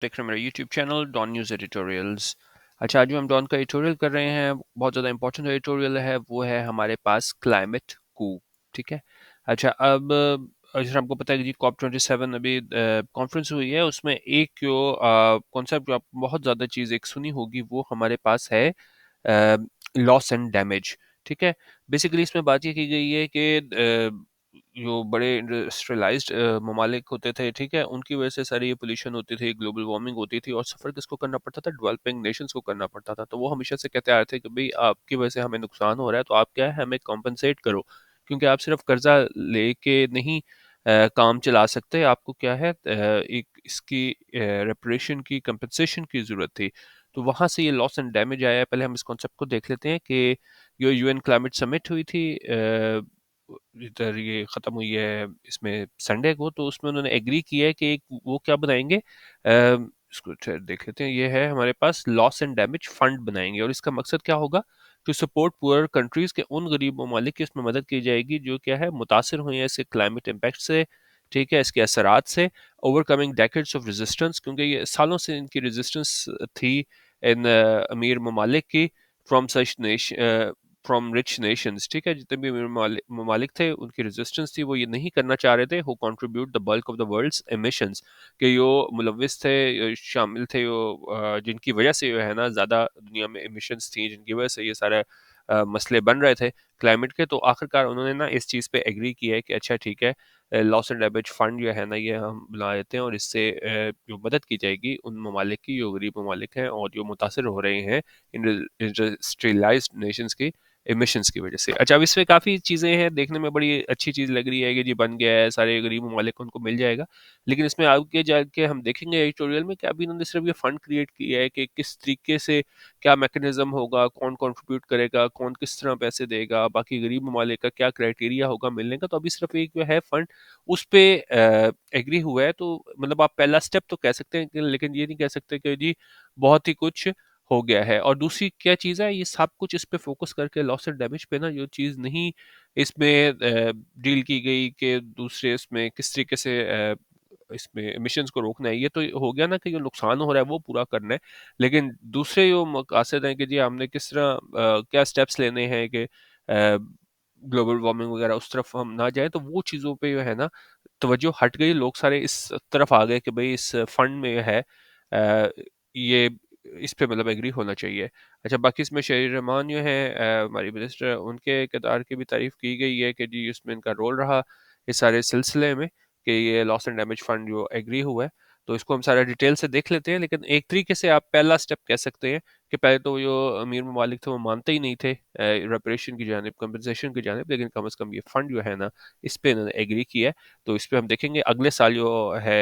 देख रहे हैं मेरा YouTube channel Dawn news editorials. अच्छा, आज जो हम डॉन का एडिटोरियल कर रहे हैं बहुत ज़्यादा इंपॉर्टेंट एडिटोरियल है, वो है हमारे पास क्लाइमेट कू। ठीक है। अच्छा, अब जैसे हमको पता है कि जी COP27 अभी कॉन्फ्रेंस हुई है, उसमें एक जो कॉन्सेप्ट जो आप बहुत ज़्यादा चीज़ एक सुनी होगी वो हमारे पास है लॉस एंड डैमेज। ठीक है। बेसिकली इसमें बात ये की गई है कि जो बड़े इंडस्ट्रियलाइज्ड ममालिक होते थे, ठीक है, उनकी वजह से सारी ये पोल्यूशन होती थी, ग्लोबल वार्मिंग होती थी और सफ़र किसको करना पड़ता था? डेवलपिंग नेशंस को करना पड़ता था। तो वो हमेशा से कहते आ रहे थे कि भाई आपकी वजह से हमें नुकसान हो रहा है, तो आप क्या है हमें कॉम्पनसेट करो, क्योंकि आप सिर्फ कर्जा लेके नहीं काम चला सकते। आपको क्या है एक इसकी रेपरेशन की कंपनसेशन की ज़रूरत थी। तो वहाँ से ये लॉस एंड डैमेज आया है। पहले हम इस कॉन्सेप्ट को देख लेते हैं कि जो यूएन क्लाइमेट समिट हुई थी इधर ये ख़त्म हुई है इसमें संडे को, तो उसमें उन्होंने एग्री किया है कि एक वो क्या बनाएंगे, इसको देख लेते हैं। ये है हमारे पास लॉस एंड डैमेज फंड बनाएंगे और इसका मकसद क्या होगा? टू सपोर्ट पुअर कंट्रीज के उन गरीब ममालिक की इसमें मदद की जाएगी जो क्या है मुतासर हुए हैं इसके क्लाइमेट इम्पैक्ट से, ठीक है, इसके असरात से। ओवरकमिंग डेकेड्स ऑफ रेजिस्टेंस, क्योंकि ये सालों से इनकी रेजिस्टेंस थी इन अमीर ममालिक की, from such from rich Nations. ठीक है, जितने भी ममालिक थे उनकी रेजिस्टेंस थी, वो ये नहीं करना चाह रहे थे। Who contribute the bulk of the world's emissions, कि जो मुलविस थे, शामिल थे, जिनकी वजह से जो है ना ज़्यादा दुनिया में एमिशंस थी, जिनकी वजह से ये सारे मसले बन रहे थे क्लाइमेट के। तो आखिरकार उन्होंने ना इस चीज़ पे एग्री किया है कि अच्छा ठीक है, लॉस एंड डैमेज फंड जो है ना ये हम बना देते हैं और इससे जो मदद की जाएगी उन ममालिक की जो गरीब ममालिक हैं और जो मुतासर हो रहे हैं इंडस्ट्रियलाइज्ड नेशंस की एमिशंस की वजह से। अच्छा, अब इसमें काफ़ी चीज़ें हैं, देखने में बड़ी अच्छी चीज़ लग रही है कि जी बन गया है, सारे गरीब ममालिक को उनको मिल जाएगा। लेकिन इसमें आगे जाके हम देखेंगे एडिटोरियल में कि अभी इन्होंने सिर्फ ये फंड क्रिएट किया है कि किस तरीके से क्या मैकेनिज्म होगा, कौन कंट्रीब्यूट करेगा, कौन किस तरह पैसे देगा, बाकी गरीब ममालिक का क्या क्राइटेरिया होगा मिलने का। तो अभी सिर्फ एक जो है फंड उस पे एग्री हुआ है। तो मतलब आप पहला स्टेप तो कह सकते हैं लेकिन ये नहीं कह सकते कि जी बहुत ही कुछ हो गया है। और दूसरी क्या चीज़ है, ये सब कुछ इस पे फोकस करके लॉस एंड डैमेज पे ना जो चीज़ नहीं इसमें डील की गई कि दूसरे इसमें किस तरीके से इसमें एमिशंस को रोकना है, ये तो हो गया ना कि जो नुकसान हो रहा है वो पूरा करना है। लेकिन दूसरे जो मकासद हैं कि जी हमने किस तरह क्या स्टेप्स लेने हैं कि ग्लोबल वार्मिंग वगैरह उस तरफ हम ना जाए, तो वो चीज़ों पे जो है ना तवज्जो हट गई। लोग सारे इस तरफ आ गए कि भाई इस फंड में है ये इस पे मतलब एग्री होना चाहिए। अच्छा, बाकी इसमें शहीर रहमान जो है हमारी मिनिस्टर, उनके किरदार की भी तारीफ की गई है कि जी उसमें इनका रोल रहा इस सारे सिलसिले में कि ये लॉस एंड डैमेज फंड जो एग्री हुआ है। तो इसको हम सारा डिटेल से देख लेते हैं। लेकिन एक तरीके से आप पहला स्टेप कह सकते हैं कि पहले तो जो अमीर ममालिक थे वो मानते ही नहीं थे रेपरेशन की जानिब, कंपनसेशन की जानिब, लेकिन कम से कम ये फंड जो है ना इस पे इन्होंने एग्री किया है। तो इस पे हम देखेंगे अगले साल जो है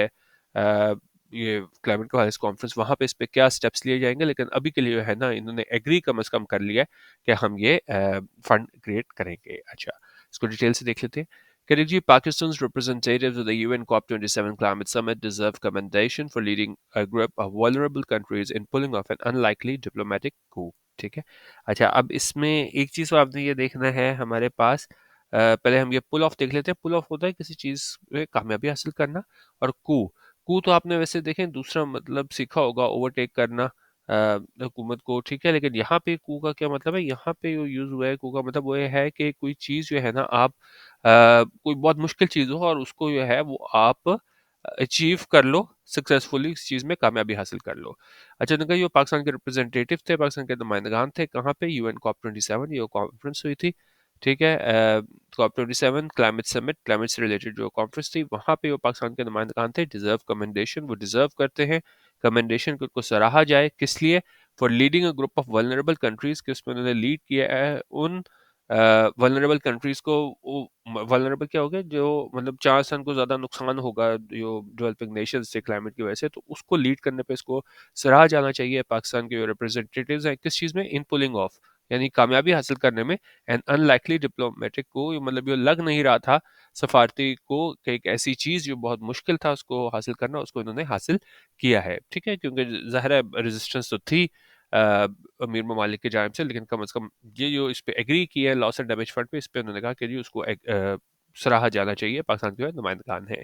ये क्लाइमेट वाइज कॉन्फ्रेंस, वहाँ पे इस पे क्या स्टेप्स लिए जाएंगे। लेकिन अभी के लिए जो है ना इन्होंने एग्री कम से कम कर लिया है कि हम ये फंड क्रिएट करेंगे। अच्छा, इसको डिटेल से देख लेते हैं। Karachi, Pakistan's representatives of the UN COP27 climate summit deserve commendation for leading a group of vulnerable countries in pulling off an unlikely diplomatic coup. ठीक है। अच्छा, अब इसमें एक चीज़ तो आपने ये देखना है हमारे पास, पहले हम ये पुल ऑफ देख लेते हैं। पुल ऑफ होता है किसी चीज़ में कामयाबी हासिल करना, और कू कू तो आपने वैसे देखें दूसरा मतलब सीखा होगा, ओवरटेक करना हुकूमत को। ठीक है, लेकिन यहाँ पे कू का क्या मतलब है? यहाँ पे जो यूज़ हुआ है कू का मतलब वो ये है कि कोई चीज़ जो है ना आप कोई बहुत मुश्किल चीज़ हो और उसको जो है वो आप अचीव कर लो सक्सेसफुली, इस चीज़ में कामयाबी हासिल कर लो। अच्छा, उनका ये पाकिस्तान के रिप्रेजेंटेटिव थे, पाकिस्तान के नुमाइंदगान थे, कहाँ पे? यूएन COP27 ये कॉन्फ्रेंस हुई थी। ठीक है, COP27 क्लाइमेट समिट, क्लाइमेट से रिलेटेड जो कॉन्फ्रेंस थी, वहाँ पे वो पाकिस्तान के नुमाइंदगान थे। डिजर्व कमेंडेशन, वो डिजर्व करते हैं कमेंडेशन को, उनको सराहा जाए। किस लिए? For leading a group of vulnerable countries, कि उसमें उन्होंने लीड किया है उन वल्नरेबल कंट्रीज को। वल्नरेबल क्या हो गया? जो मतलब 4 सन को ज़्यादा नुकसान होगा जो डेवलपिंग नेशंस से क्लाइमेट की वजह से, तो उसको लीड करने पे इसको सराहा जाना चाहिए। पाकिस्तान के जो रिप्रेजेंटेटिव्स हैं किस चीज़ में? इन पुलिंग ऑफ, यानी कामयाबी हासिल करने में। एंड अनलाइकली डिप्लोमेटिक को, मतलब ये लग नहीं रहा था सफारती को कि एक ऐसी चीज़ जो बहुत मुश्किल था उसको हासिल करना, उसको इन्होंने हासिल किया है। ठीक है, क्योंकि ज़ाहिर है रेजिस्टेंस तो थी अमीर ममालिक की जानिब से, लेकिन कम अज़ कम ये जो इस पे एग्री किया है लॉस एंड डैमेज फंड पे, इस पे उन्होंने कहा कि जी उसको सराहा जाना चाहिए। पाकिस्तान के नुमाइंदगान है।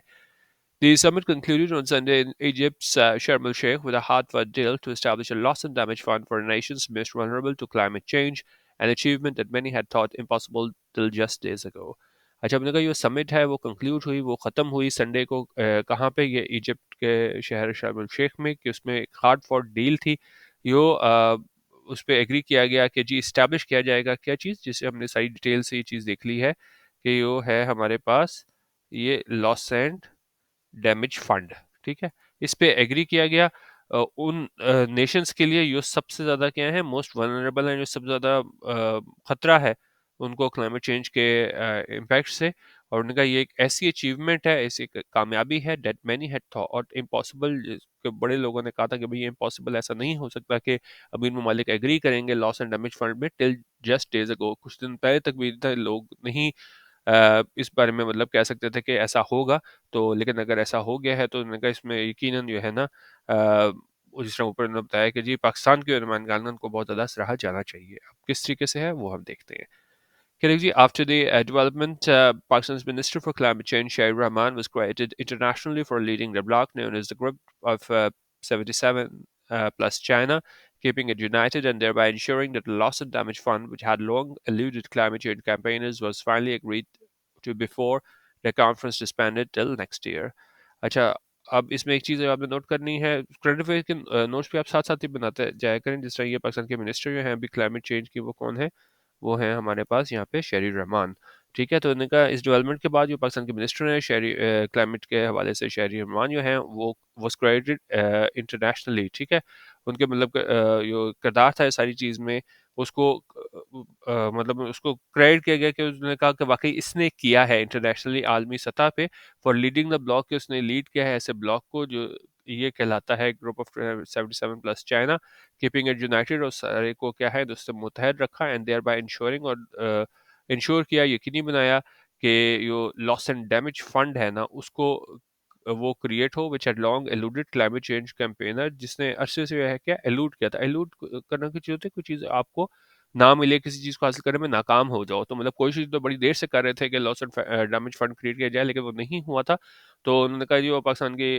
The summit concluded on Sunday in Egypt's Sharm el Sheikh with a heartfelt deal to establish a loss and damage fund for nations most vulnerable to climate change, an achievement that many had thought impossible till just days ago. अच्छा हमने कहा ये summit है वो conclude हुई वो ख़त्म हुई संडे को कहाँ पे ये इजिप्ट के शहर शर्म el शेख में कि उसमें एक हार्ड फॉर डील थी यो उस पर एग्री किया गया कि जी इस्टेब्लिश किया जाएगा क्या चीज़ जिसे हमने सारी डिटेल से ये चीज़ देख ली है कि यो है हमारे पास ये लॉस एंड डैमेज फंड ठीक है इस पे एग्री किया गया उन नेशंस के लिए जो सबसे ज़्यादा क्या है मोस्ट वनरेबल है जो सबसे ज़्यादा खतरा है उनको क्लाइमेट चेंज के इम्पैक्ट से और उनका ये एक ऐसी अचीवमेंट है ऐसी एक कामयाबी है that many had thought impossible बड़े लोगों ने कहा था कि भाई ये इम्पॉसिबल ऐसा नहीं हो सकता कि अमीर ममालिक एग्री करेंगे लॉस एंड डैमेज फंड में टिल जस्ट डेज अगो कुछ दिन पहले तक भी इतने लोग नहीं इस बारे में मतलब कह सकते थे कि ऐसा होगा तो लेकिन अगर ऐसा हो गया है तो उन्होंने कहा इसमें यकीनन जो है ना जिस तरह ऊपर उन्होंने बताया कि जी पाकिस्तान के नुमाइंदगान को बहुत ज़्यादा सराहा जाना चाहिए अब किस तरीके से है वो हम देखते हैं Khadija, after the development, Pakistan's Minister for Climate Change, Shahid Rahman, was credited internationally for leading the bloc known as the Group of 77 plus China, keeping it united and thereby ensuring that the Loss and Damage Fund, which had long eluded climate change campaigners, was finally agreed to before the conference disbanded till next year. अच्छा अब इसमें एक चीज़ आपने note करनी है credit के notes भी आप साथ साथ ही बनाते जाया करें जिस तरह ये पाकिस्तान के मिनिस्टर जो हैं अभी क्लाइमेट चेंज की वो कौन है वो है हमारे पास यहाँ पे शहरी रहमान ठीक है तो इनका इस डेवलपमेंट के बाद जो पाकिस्तान के मिनिस्टर हैं शहरी क्लाइमेट के हवाले से शहरी रहमान जो हैं वो वॉज क्रेडिटेड इंटरनेशनली ठीक है उनके मतलब जो किरदार था इस सारी चीज़ में उसको मतलब उसको क्रेडिट किया गया कि उसने कहा कि वाकई इसने किया है इंटरनेशनली आलमी सतह पे फॉर लीडिंग द ब्लॉक कि उसने लीड किया है ऐसे ब्लॉक को जो ये कहलाता है group of 77 plus China keeping it United और सारे को क्या है उससे मुतहद रखा एंड देयर बाय इंश्योरिंग और इंश्योर किया यकीनी बनाया कि जो लॉस एंड डैमेज फंड है ना उसको वो क्रिएट हो which had long eluded climate change campaigner जिसने अरसे से है क्या एलूड किया था एलूड करना की चीज़ होती है कोई चीज़ आपको ना मिले किसी चीज़ को हासिल करने में नाकाम हो जाओ तो मतलब कोई चीज़ तो बड़ी देर से कर रहे थे कि loss and damage fund create किया जाए लेकिन वो नहीं हुआ था तो उन्होंने कहा जी वो पाकिस्तान के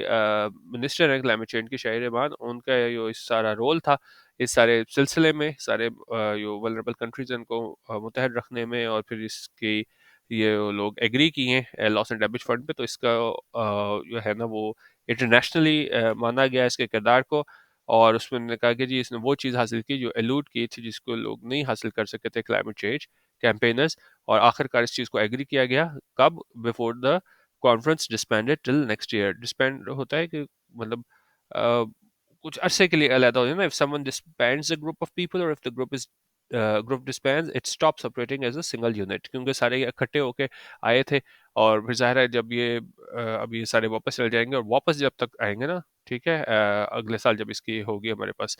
मिनिस्टर हैं क्लाइमेट चेंज के शाहिर रहमान उनका जो इस सारा रोल था इस सारे सिलसिले में सारे जो वल्नरेबल कंट्रीज हैं उनको मुतहद रखने में और फिर इसकी ये वो लोग एग्री किए हैं लॉस एंड डैमेज फंड पे तो इसका जो है ना वो इंटरनेशनली माना गया इसके किरदार को और उसमें उन्होंने कहा कि जी इसने वो चीज़ हासिल की जो एलूड की थी जिसको लोग नहीं हासिल कर सके थे क्लाइमेट चेंज कैंपेनर्स और आखिरकार इस चीज़ को एग्री किया गया कब before the conference disbanded till next year disband होता है कि मतलब कुछ अरसे के लिए अलग हो जाए ना if someone disbands a group of people और if the group is group disbands it stops operating as a single unit क्योंकि सारे इकट्ठे होके आए थे और फिर जाहिर है जब ये अब ये सारे वापस चले जाएंगे और वापस जब तक आएंगे ना ठीक है अगले साल जब इसकी होगी हमारे पास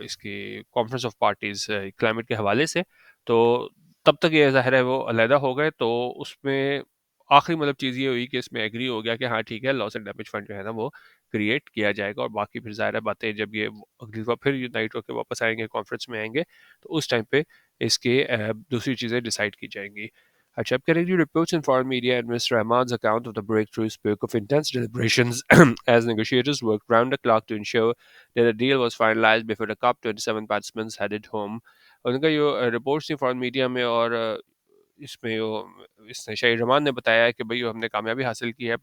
इसकी कॉन्फ्रेंस ऑफ पार्टीज क्लाइमेट के हवाले से तो तब तक ये जाहिर है वो अलहदा हो गए तो उसमें आखिरी मतलब चीज़ ये हुई कि इसमें एग्री हो गया कि हाँ ठीक है लॉस एंड डैमेज फंड जो है ना वो क्रिएट किया जाएगा और बाकी फिर ज़ाहिर बातें जब ये अगली बार फिर यूनाइट होकर वापस आएंगे कॉन्फ्रेंस में आएंगे तो उस टाइम पे इसके दूसरी चीज़ें डिसाइड की जाएंगी अच्छा अब करेंगे reports in foreign media and Mr. Rahman's account of the breakthrough spoke of intense deliberations as negotiators worked round the clock to ensure that a deal was finalized before the COP27 participants headed home. उनका ये reports थी foreign media में और इसमें वो इसने शाहिद रहमान ने बताया कि भाई हमने कामयाबी हासिल की है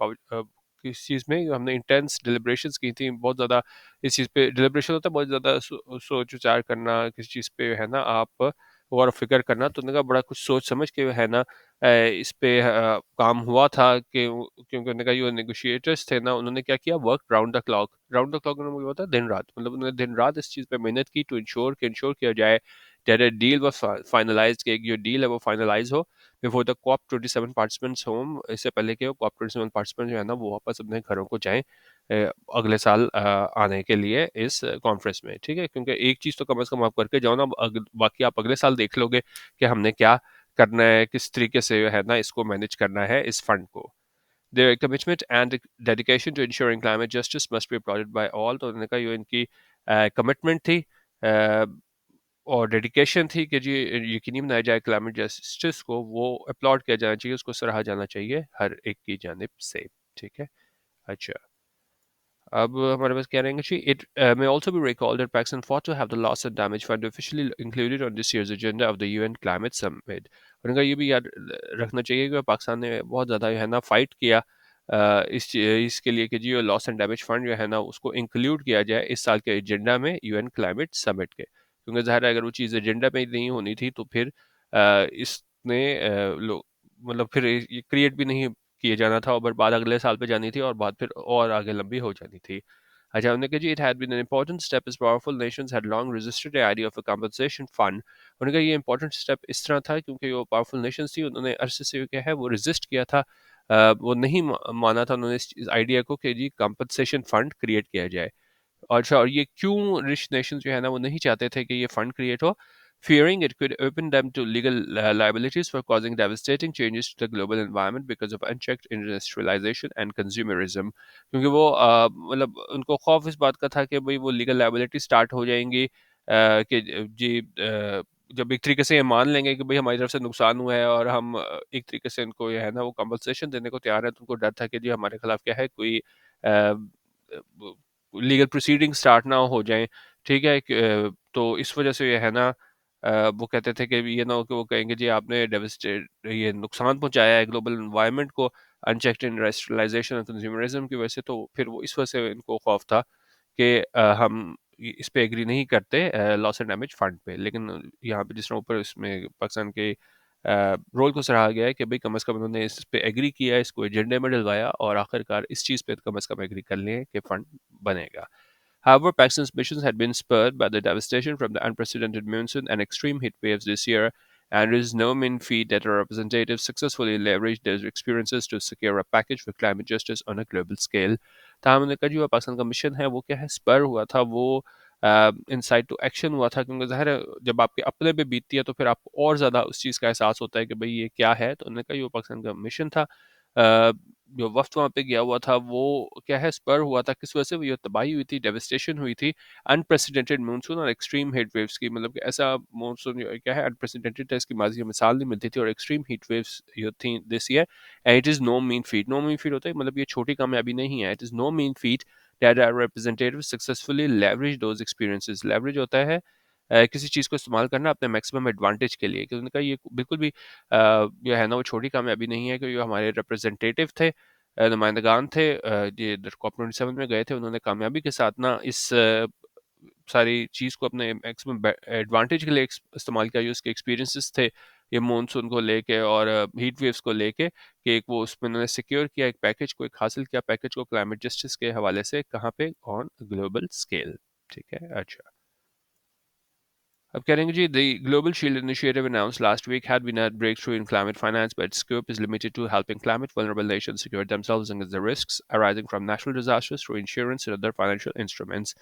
किस चीज़ में हमने इंटेंस डिलिब्रेशंस की थी बहुत ज़्यादा इस चीज़ पे डिलिब्रेशन होता है बहुत ज़्यादा सोच विचार करना किसी चीज़ पे है ना आप गौर फिक्र करना तो उन्होंने कहा बड़ा कुछ सोच समझ के है ना इस पे काम हुआ था कि क्योंकि उन्होंने कहा जो नेगोशिएटर्स थे ना उन्होंने क्या किया वर्क राउंड द क्लॉक उन्होंने बोला था दिन रात मतलब उन्होंने दिन रात इस चीज़ पे मेहनत की टू इंश्योर किया जाए that a deal was finalized कि एक जो डील है वो फाइनलाइज हो before the COP 27 participants home इससे पहले कि वो कॉप 27 पार्टिसिपेंट जो है ना वो वापस अपने घरों को जाएं अगले साल आने के लिए इस कॉन्फ्रेंस में ठीक है क्योंकि एक चीज़ तो कम से कम आप करके जाओ ना बाकी आप अगले साल देख लोगे कि हमने क्या करना है किस तरीके से है ना इसको मैनेज करना है इस फंड को Their commitment and dedication to ensuring climate justice must be applauded by all. तो उन्होंने कहा ये इनकी कमिटमेंट थी और डेडिकेशन थी कि जी यकीनी बनाया जाए क्लाइमेट जस्टिस को वो अपलॉड किया जाना चाहिए उसको सराहा जाना चाहिए हर एक की जानिब से ठीक है अच्छा, अब हमारे पास क्या रहेंगे जी, it may also be recalled that Pakistan fought to have the loss and damage fund officially included on this year's agenda of the UN climate summit। उनका ये भी याद रखना चाहिए कि पाकिस्तान ने बहुत ज़्यादा जो है ना फाइट किया इसके लिए कि जी लॉस एंड डैमेज फंड जो है ना उसको इंक्लूड किया जाए इस साल के एजेंडा में यूएन क्लाइमेट समिट के, क्योंकि ज़ाहिर है अगर वो चीज़ एजेंडा में ही नहीं होनी थी तो फिर इसने लोग मतलब फिर ये क्रिएट भी नहीं किए जाना था, और बाद अगले साल पे जानी थी और बात फिर और आगे लंबी हो जानी थी। अच्छा, उन्होंने कहा जी it had been an important step as powerful nations had long resisted the idea of a compensation fund. उन्होंने कहा ये इंपॉर्टेंट स्टेप इस तरह था क्योंकि वो पावरफुल नेशंस थी, उन्होंने अरसे से क्या है वो रेजिस्ट किया था, वो नहीं माना था उन्होंने इस आइडिया को कि जी कंपनसेशन फंड क्रिएट किया जाए। अच्छा, और ये क्यों रिच नेशंस जो है ना वो नहीं चाहते थे कि ये फंड क्रिएट हो, fearing it could open them to legal liabilities for causing devastating changes to the global environment because of unchecked industrialization and consumerism। क्योंकि वो मतलब उनको खौफ इस बात का था कि भाई वो लीगल लाइबिलिटी स्टार्ट हो जाएंगी, कि जी जब एक तरीके से ये मान लेंगे कि भाई हमारी तरफ से नुकसान हुआ है और हम एक तरीके से उनको ये है ना वो कंपनसेशन देने को तैयार है, तो उनको डर था कि जी हमारे खिलाफ क्या है कोई लीगल प्रोसीडिंग स्टार्ट ना हो जाए। ठीक है तो इस वजह से ये है ना वो कहते थे कि ये ना हो कि वो कहेंगे जी आपने डेविस्टेट ये नुकसान पहुंचाया है ग्लोबल एनवायरनमेंट को अनचेक्ड इंडस्ट्रियलाइजेशन और कंज्यूमरिज्म की वजह से, तो फिर वो इस वजह से इनको खौफ था कि हम इस पे एग्री नहीं करते लॉस एंड डैमेज फंड पे। लेकिन यहाँ पे जिस तरह ऊपर इसमें पाकिस्तान के रोल को सराहा गया है कि भाई कम अज़ कम उन्होंने इस पे एग्री किया, इसको एजेंडे में डलवाया और आखिरकार इस चीज़ पे कम अज़ कम एग्री कर लें कि फंड बनेगा। However, Pakistan's missions had been spurred by the devastation from the unprecedented monsoon and extreme heat waves this year, and it is no mean feat that our representatives successfully leveraged those experiences to secure a package for climate justice on a global scale। ताहम उन्होंने कहा जो पाकिस्तान का mission है वो क्या है, spur हुआ था वो इंसाइट टू एक्शन हुआ था, क्योंकि ज़ाहिर है जब आपके अपने पे बीतती है तो फिर आपको और ज़्यादा उस चीज़ का एहसास होता है कि भाई ये क्या है। तो उन्होंने कहा ये पाकिस्तान का मिशन था, जो वफ़्द वहाँ पे गया हुआ था वो क्या है स्पर हुआ था, किस वजह से वो ये तबाही हुई थी, डेवास्टेशन हुई थी, अनप्रेसिडेंटेड मानसून और एक्सट्रीम हीट वेव्स की, मतलब कि ऐसा मानसून क्या है अनप्रेसिडेंटेड था, इसकी माजी में मिसाल नहीं मिलती थी, और एक्सट्रीम हीट वेव्स ये थी this year. And it is no mean feat, no mean feat होता है मतलब ये छोटी कामयाबी नहीं है, it is no mean feat that our representative successfully leverage those experiences. Leverage होता है किसी चीज़ को इस्तेमाल करना अपने मैक्सिमम एडवांटेज के लिए, क्योंकि उन्होंने कहा ये बिल्कुल भी जो है ना वो छोटी कामयाबी नहीं है कि जो हमारे रिप्रेजेंटेटिव थे, नुमाइंदगान थे, ये कॉप 27 में गए थे, उन्होंने कामयाबी के साथ ना इस सारी चीज़ को अपने मैक्सिमम एडवांटेज के लिए इस्तेमाल किया, जो उसके एक्सपीरियंसेस थे ये मानसून को लेके और हीट वेव्स को लेके, कि एक वो उसमें उन्होंने सिक्योर किया एक पैकेज को, एक हासिल किया पैकेज को क्लाइमेट जस्टिस के हवाले से, कहाँ पे ऑन ग्लोबल स्केल। ठीक है, अच्छा, अब कह रहे हैं जी the Global Shield initiative announced last week had been a breakthrough in climate finance, but its scope is limited to helping climate vulnerable nations secure themselves against the risks arising from natural disasters through insurance and other financial instruments।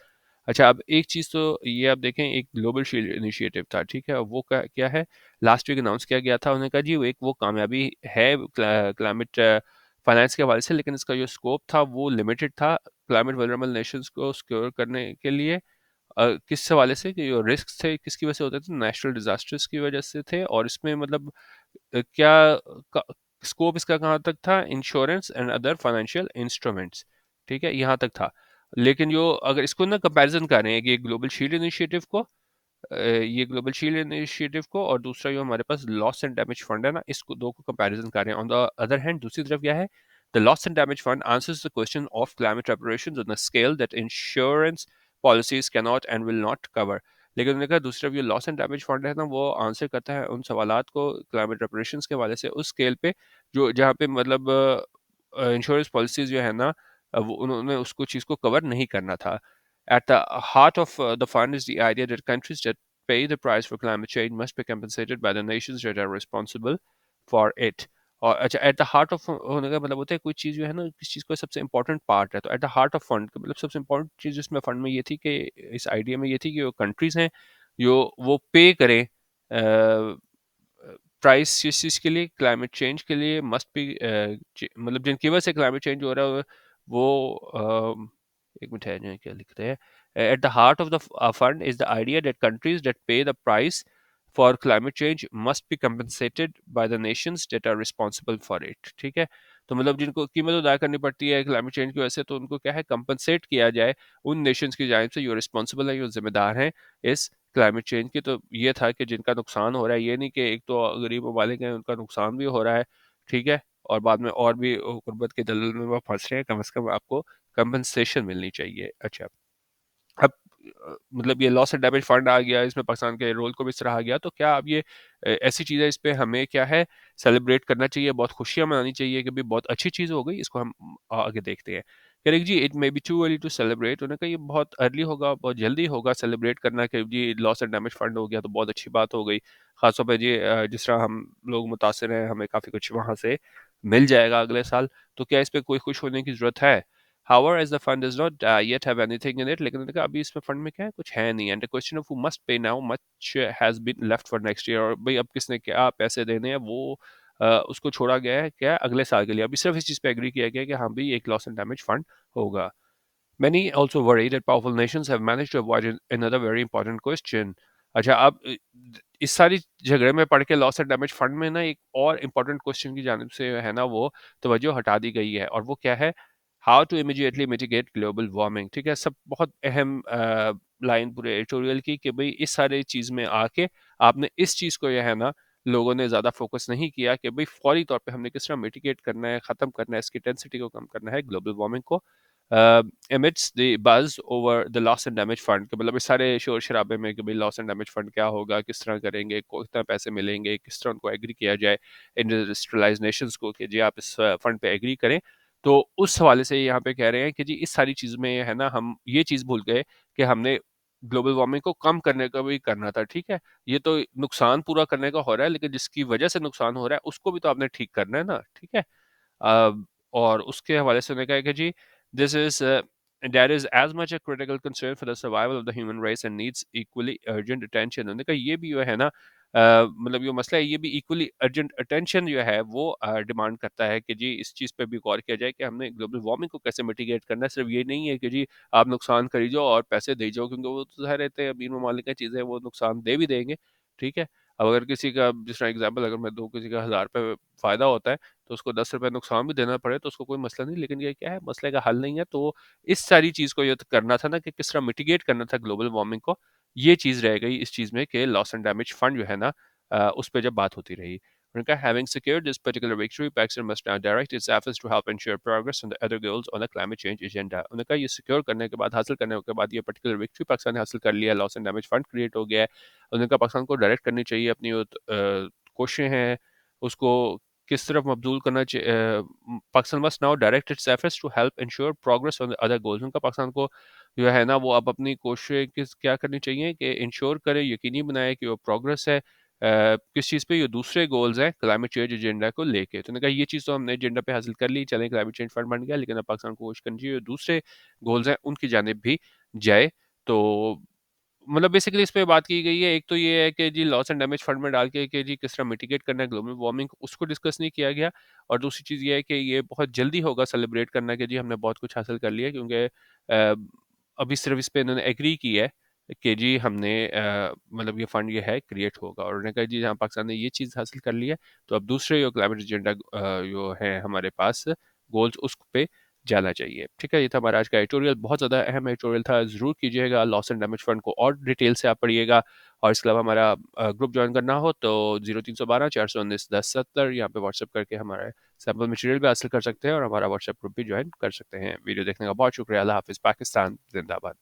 अच्छा, अब एक चीज़ तो ये आप देखें, एक global shield initiative था, ठीक है, वो क्या है, लास्ट वीक अनाउंस किया गया था, उन्होंने कहा जी वो एक वो कामयाबी है क्लाइमेट फाइनेंस के हवाले से, लेकिन इसका जो स्कोप था वो लिमिटेड था क्लाइमेट वल्नरेबल नेशंस को सिक्योर करने के लिए। किस हवाले से कि जो रिस्क थे किसकी वजह से होते थे, नेचुरल डिजास्टर्स की वजह से थे, और इसमें मतलब क्या स्कोप इसका कहाँ तक था, insurance and other financial instruments, ठीक है, यहाँ तक था। लेकिन जो अगर इसको ना कंपैरिजन कर रहे हैं कि ग्लोबल शील्ड इनिशिएटिव को, ये ग्लोबल शील्ड इनिशिएटिव को और दूसरा जो हमारे पास लॉस एंड डैमेज फंड है ना, इसको दो को कंपैरिजन कर रहे हैं। ऑन द अदर हैंड दूसरी तरफ क्या है, the loss and damage fund answers the question of climate reparations on a scale that insurance policies can not and will not cover. लेकिन उन्होंने कहा दूसरी तरफ ये लॉस एंड डैमेज फंड है ना, वो आंसर करता है उन सवालात को क्लाइमेट रेपरेशंस के हवाले से उस स्केल पे जो जहाँ पे मतलब इंश्योरेंस पॉलिसीज जो है ना, वो उन्होंने उसको चीज़ को कवर नहीं करना था। At the heart of the fund is the idea that countries that pay the price for climate change must be compensated by the nations that are responsible for it। और अच्छा, एट द हार्ट ऑफ होने का मतलब होता है कोई चीज़ जो है ना, किस चीज़ का सबसे इंपॉर्टेंट पार्ट है, तो eight the heart of fund मतलब सबसे इंपॉर्टेंट चीज़ इसमें फंड में ये थी कि इस आइडिया में ये थी कि वो कंट्रीज़ हैं जो वो पे करें प्राइस इस चीज़ के लिए, क्लाइमेट चेंज के लिए मस्ट बी मतलब जिनकी वजह से क्लाइमेट चेंज हो रहा है वो एक मिनट है जो क्या लिखते हैं, at the heart of the fund is the idea that countries that pay the price for climate change must be compensated by the nations that are responsible for it. ठीक है, तो मतलब जिनको कीमत अदा करनी पड़ती है क्लाइमेट चेंज की वजह से, तो उनको क्या है कंपनसेट किया जाए उन नेशंस की जानिब से जो रिस्पॉन्सिबल है, जो जिम्मेदार हैं इस क्लाइमेट चेंज की। तो ये था कि जिनका नुकसान हो रहा है, ये नहीं कि एक तो गरीब ममालिक हैं उनका नुकसान भी हो रहा है, ठीक है, और बाद में और भी गुर्बत के दलदल में वो फंस रहे हैं, कम से कम आपको कंपनसेशन मिलनी चाहिए। अच्छा, अब मतलब ये लॉस एंड डैमेज फंड आ गया, इसमें पाकिस्तान के रोल को भी सराहा गया, तो क्या अब ये ऐसी चीज़ है, इस पे हमें क्या है सेलिब्रेट करना चाहिए, बहुत खुशियाँ मनानी चाहिए कि भाई बहुत अच्छी चीज़ हो गई, इसको हम आगे देखते हैं। कह रहे जी it may be too early to celebrate, उन्होंने कहा ये बहुत अर्ली होगा, बहुत जल्दी होगा सेलिब्रेट करना कि जी लॉस एंड डैमेज फंड हो गया तो बहुत अच्छी बात हो गई। खासतौर पर जी जिस तरह हम लोग मुतासर हैं, हमें काफ़ी कुछ वहाँ से मिल जाएगा अगले साल, तो क्या इस पे कोई खुश होने की ज़रूरत है? However, as the fund does not yet have anything in it, लेकिन उन्होंने कहा अभी इसमें फंड में क्या है, कुछ है नहीं, and the question of who must pay now much has been left for next year, और भाई अब किसने क्या पैसे देने हैं वो उसको छोड़ा गया है क्या अगले साल के लिए। अभी सिर्फ इस चीज़ पे एग्री किया गया है कि हाँ भाई एक लॉस एंड डैमेज फंड होगा। Many also worry that powerful nations have managed to avoid another very important question. अच्छा, अब इस सारी झगड़े में पड़ के लॉस एंड डैमेज फंड में ना एक और इम्पोर्टेंट क्वेश्चन की जानिब से है ना वो तवज्जो हटा दी गई है, और वो क्या है, how to immediately mitigate global warming. ठीक है, सब बहुत अहम लाइन पूरे एडिटोरियल की कि भाई इस सारे चीज़ में आके आपने इस चीज़ को यह है ना लोगों ने ज़्यादा फोकस नहीं किया कि भाई फौरी तौर पे हमने किस तरह मिटिगेट करना है, ख़त्म करना है, इसकी इंटेंसिटी को कम करना है ग्लोबल वार्मिंग को। amidst the buzz over the loss and damage fund, कि मतलब इस सारे शोर शराबे में कि भाई लॉस एंड डैमेज फंड क्या होगा, किस तरह करेंगे, कितना पैसे मिलेंगे, किस तरह उनको एग्री किया जाए इंडस्ट्रियलाइज नेशंस को कि जी आप इस फंड पे एग्री करें, तो उस हवाले से यहाँ पे कह रहे हैं कि जी इस सारी चीज़ में है ना हम ये चीज़ भूल गए कि हमने ग्लोबल वार्मिंग को कम करने का भी करना था। ठीक है, ये तो नुकसान पूरा करने का हो रहा है, लेकिन जिसकी वजह से नुकसान हो रहा है उसको भी तो आपने ठीक करना है ना। ठीक है, अ, और उसके हवाले से उन्होंने कहा है कि जी this is that is as much a critical concern for the survival of the human race and needs equally urgent attention। उन्होंने कहा ये भी जो है ना मतलब ये मसला है, ये भी इक्वली अर्जेंट अटेंशन जो है वो डिमांड करता है कि जी इस चीज़ पे भी गौर किया जाए कि हमने ग्लोबल वार्मिंग को कैसे मिटिगेट करना है। सिर्फ ये नहीं है कि जी आप नुकसान करी जाओ और पैसे दे जाओ, क्योंकि वो तो ज़ाहिर रहते हैं अमीर ममालिक की चीज़ें, वो नुकसान दे भी देंगे। ठीक है, अब अगर किसी का जिस तरह एग्जाम्पल अगर मैं दूँ, किसी का 1000 रुपये फ़ायदा होता है तो उसको 10 रुपये नुकसान भी देना पड़े तो उसको कोई मसला नहीं, लेकिन ये क्या है मसले का हल नहीं है। तो इस सारी चीज़ को ये तो करना था ना कि किस तरह मिटिगेट करना था ग्लोबल वार्मिंग को, ये चीज़ रह गई इस चीज़ में कि लॉस एंड डैमेज फंड जो है ना उस पे जब बात होती रही। उन्होंने कहा having secured this particular victory, Pakistan must now direct its efforts to help ensure progress on the other goals on the climate change agenda। उन्होंने कहा ये सिक्योर करने के बाद, हासिल करने के बाद, ये पर्टिकुलर विक्ट्री पाकिस्तान ने हासिल कर लिया, loss and damage fund create हो गया है। उन्होंने कहा पाकिस्तान को डायरेक्ट करनी चाहिए अपनी कोशिशें हैं उसको किस तरफ मबजूल करना चाहिए। Pakistan must now direct its efforts to help ensure progress on the other goals. उनका पाकिस्तान को जो है ना वो अब अपनी कोशिशें किस क्या करनी चाहिए कि इंश्योर करे, यकीनी बनाए कि वो प्रोग्रेस है किस चीज़ पे, ये दूसरे गोल्स हैं क्लाइमेट चेंज एजेंडा को लेके। तो उन्होंने कहा ये चीज़ तो हमने एजेंडा पे हासिल कर ली, चलें क्लाइमेट चेंज फंड बन गया, लेकिन अब पाकिस्तान को कोशिश करनी चाहिए दूसरे गोल्स हैं उनकी जानिब भी जाए। तो मतलब बेसिकली इस पे बात की गई है। एक तो ये है कि जी लॉस एंड डैमेज फंड में डाल के कि जी किस तरह मिटिगेट करना है ग्लोबल वार्मिंग, उसको डिस्कस नहीं किया गया। और दूसरी चीज़ ये है कि ये बहुत जल्दी होगा सेलिब्रेट करना कि जी हमने बहुत कुछ हासिल कर लिया है, क्योंकि अभी सिर्फ इस पे इन्होंने एग्री की है कि जी हमने मतलब ये फंड ये है क्रिएट होगा, और उन्होंने कहा जी हाँ पाकिस्तान ने ये चीज़ हासिल कर ली है, तो अब दूसरे जो क्लाइमेट एजेंडा जो है हमारे पास गोल्स उस पे जाना चाहिए। ठीक है, ये था हमारा आज का एडिटोरियल, बहुत ज़्यादा अहम एडिटोरियल था, ज़रूर कीजिएगा, लॉस एंड डैमेज फंड को और डिटेल से आप पढ़िएगा। और इसके अलावा हमारा ग्रुप ज्वाइन करना हो तो 0312 419 1070 यहाँ पे व्हाट्सएप करके हमारा सैम्पल मटेरियल भी हासिल कर सकते हैं, और हमारा व्हाट्सएप ग्रुप भी ज्वाइन कर सकते हैं। वीडियो देखने का बहुत शुक्रिया। अल्लाह हाफिज़। पाकिस्तान जिंदाबाद।